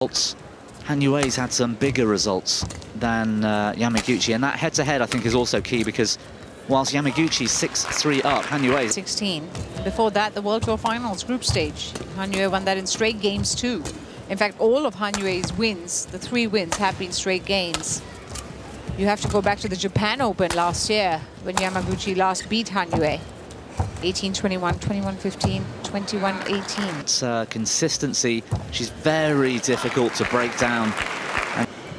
Han Yue's had some bigger results than Yamaguchi, and that head-to-head I think is also key, because whilst Yamaguchi's 6-3 up, Han Yue 16. Before that, the World Tour Finals group stage. Han Yue won that in straight games too. In fact, all of Han Yue's wins, the 3 wins, have been straight games. You have to go back to the Japan Open last year when Yamaguchi last beat Han Yue. 18-21, 21-15, 21-18. It's consistency. She's very difficult to break down.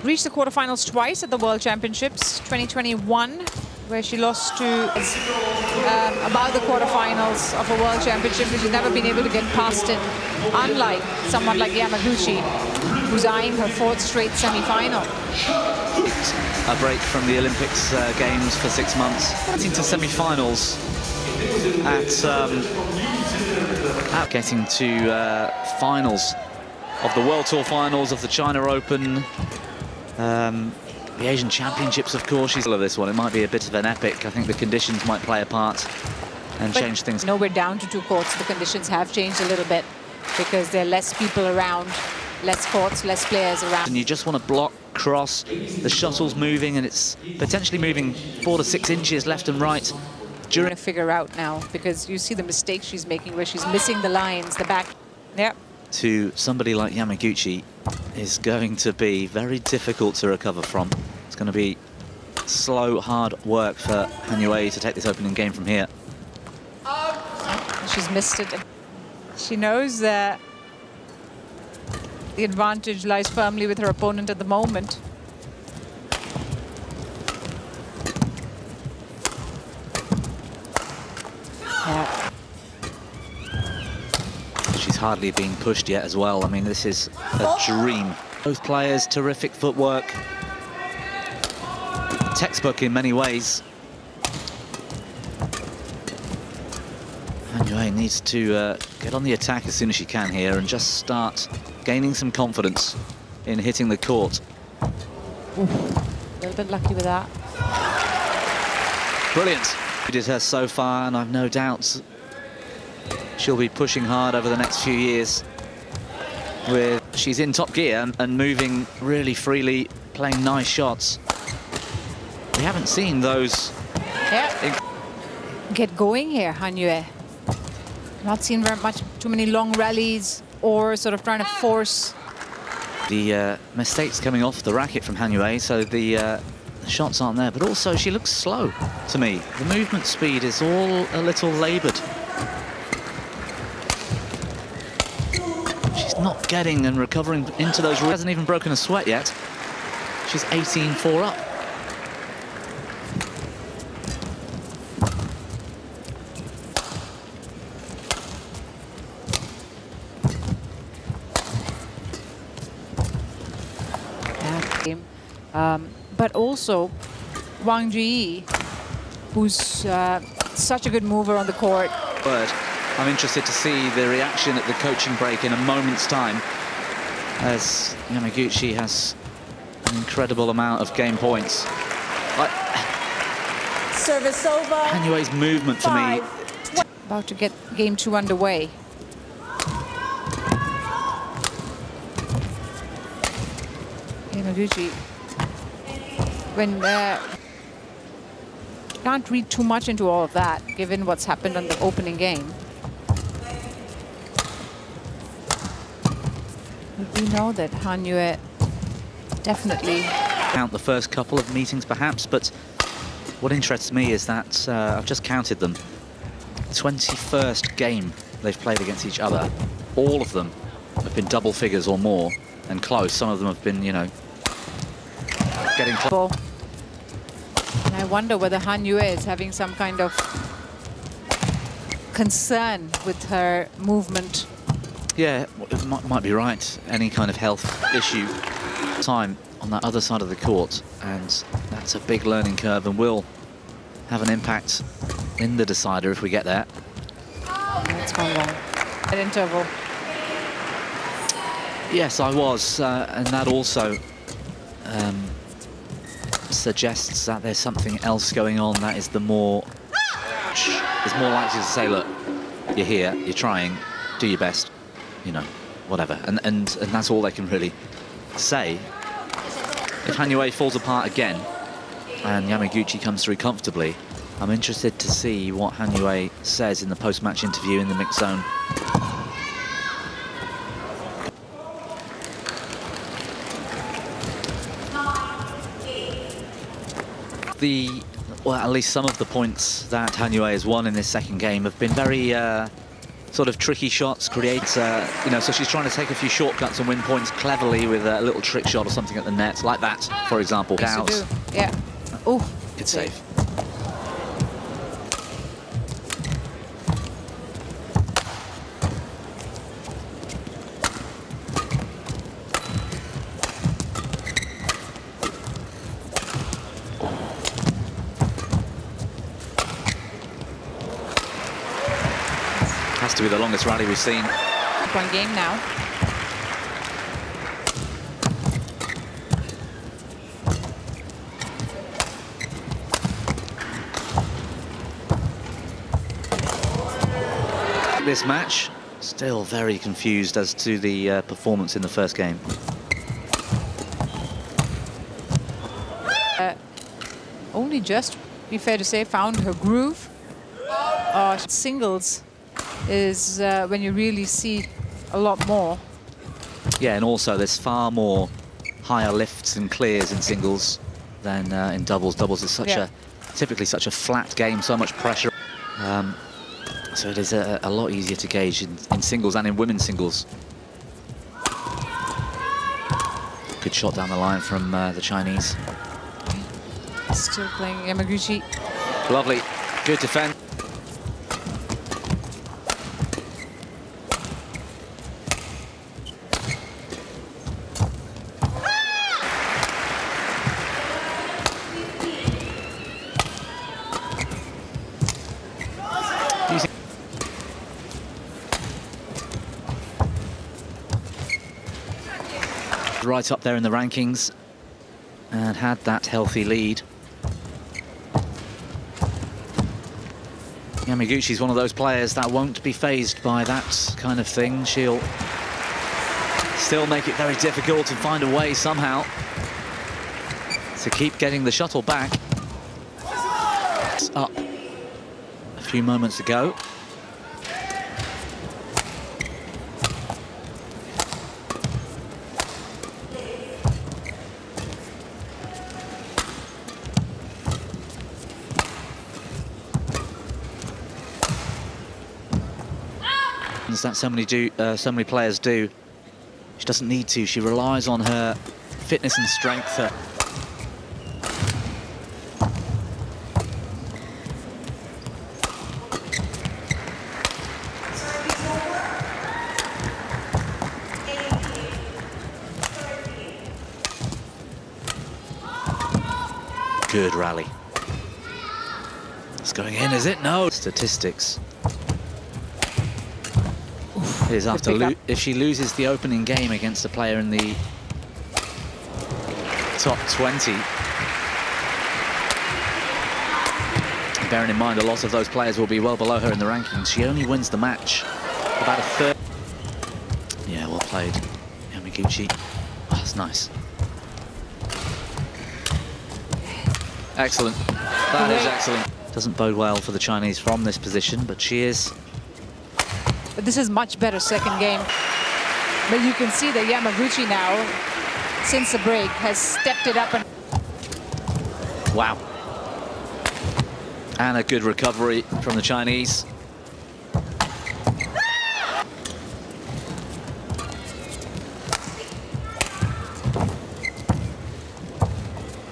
Reached the quarterfinals twice at the World Championships. 2021, where she lost to about the quarterfinals of a World Championship, but she's never been able to get past it. Unlike someone like Yamaguchi, who's eyeing her 4th straight semi-final. A break from the Olympics Games for 6 months. Into semi-finals at getting to finals of the World Tour Finals, of the China Open, the Asian Championships, of course. She's of this one. It might be a bit of an epic. I think the conditions might play a part and change things. No, we're down to 2 courts. The conditions have changed a little bit because there are less people around, less courts, less players around. And you just want to block, cross. The shuttle's moving, and it's potentially moving 4 to 6 inches left and right. Trying to figure out now, because you see the mistakes she's making where she's missing the lines, the back. Yep. To somebody like Yamaguchi is going to be very difficult to recover from. It's going to be slow, hard work for Han Yue to take this opening game from here. She's missed it. She knows that the advantage lies firmly with her opponent at the moment. Yeah. She's hardly being pushed yet as well. I mean, this is a dream. Both players, terrific footwork. Textbook in many ways. Han Yue needs to get on the attack as soon as she can here and just start gaining some confidence in hitting the court. Ooh, a little bit lucky with that. Brilliant. We did her so far, and I've no doubts she'll be pushing hard over the next few years. She's in top gear and moving really freely, playing nice shots. We haven't seen those. Yeah. Get going here, Han Yue. Not seen very much, too many long rallies or sort of trying to force. The mistakes coming off the racket from Han Yue, so the shots aren't there, but also she looks slow to me. The movement speed is all a little laboured. She's not getting and recovering into those. Hasn't even broken a sweat yet. She's 18-4 up. But also Wang Ji, who's such a good mover on the court. I'm interested to see the reaction at the coaching break in a moment's time, as Yamaguchi has an incredible amount of game points. Service over. Han Yue's movement for me. About to get game 2 underway. Yamaguchi, when can't read too much into all of that, given what's happened on the opening game. But we know that Han Yue definitely Count the first couple of meetings perhaps, but what interests me is that I've just counted them. 21st game they've played against each other. All of them have been double figures or more, and close. Some of them have been, you know, getting close. And I wonder whether Han Yue is having some kind of concern with her movement. Yeah, it might be right. Any kind of health issue. Time on that other side of the court, and that's a big learning curve and will have an impact in the decider if we get there. That's gone wrong. At interval. Yes, I was, and that also suggests that there's something else going on that is more likely to say, look, you're here, you're trying, do your best, you know. whatever. And that's all they can really say. If Hanue falls apart again and Yamaguchi comes through comfortably, I'm interested to see what Hanue says in the post-match interview in the mixed zone. Well, at least some of the points that Hanue has won in this second game have been very sort of tricky shots, create, you know, so she's trying to take a few shortcuts and win points cleverly with a little trick shot or something at the net, like that, for example. Yeah. Oh, good save. Has to be the longest rally we've seen. One game now. This match, still very confused as to the performance in the first game. Only just, be fair to say, found her groove. Singles is when you really see a lot more. Yeah, and also there's far more higher lifts and clears in singles than in doubles. Doubles is such typically such a flat game, so much pressure. So it is a lot easier to gauge in singles and in women's singles. Good shot down the line from the Chinese. Still playing Yamaguchi. Lovely, good defense. Right up there in the rankings and had that healthy lead. Yamaguchi's one of those players that won't be fazed by that kind of thing. She'll still make it very difficult and find a way somehow to keep getting the shuttle back. It's up a few moments ago. That so many players do. She doesn't need to. She relies on her fitness and strength. Good rally. It's going in, is it? No. Statistics. It is after if she loses the opening game against a player in the top 20. Bearing in mind a lot of those players will be well below her in the rankings. She only wins the match about a third. Yeah, well played, Yamaguchi. Oh, that's nice. Excellent. That is excellent. Doesn't bode well for the Chinese from this position, but she is. But this is much better second game. But you can see that Yamaguchi now, since the break, has stepped it up. And wow. And a good recovery from the Chinese.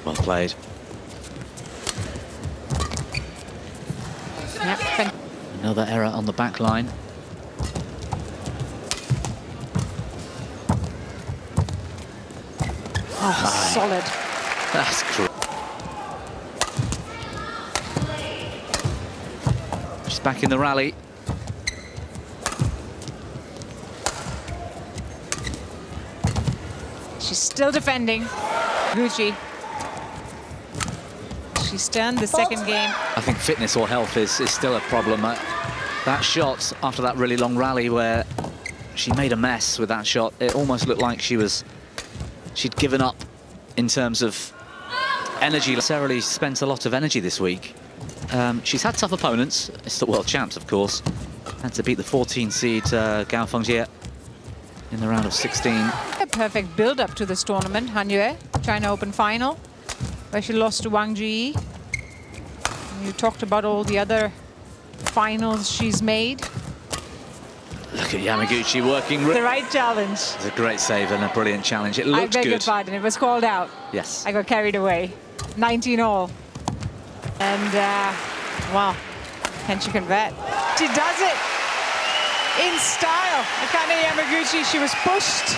Well played. Yep. Another error on the back line. Oh, solid. That's great. She's back in the rally. She's still defending. Gucci. She's turned the second game. I think fitness or health is still a problem. That shot after that really long rally where she made a mess with that shot. It almost looked like she'd given up in terms of energy. Necessarily spent a lot of energy this week. She's had tough opponents. It's the world champs, of course. Had to beat the 14 seed Gao Fengjie in the round of 16. A perfect build-up to this tournament, Han Yue, China Open final, where she lost to Wang Ji. You talked about all the other finals she's made. Look at Yamaguchi working. The right challenge. It's a great save and a brilliant challenge. It looked good. I beg your pardon, it was called out. Yes. I got carried away. 19 all. And, wow, can she convert? She does it in style. Akane Yamaguchi, she was pushed.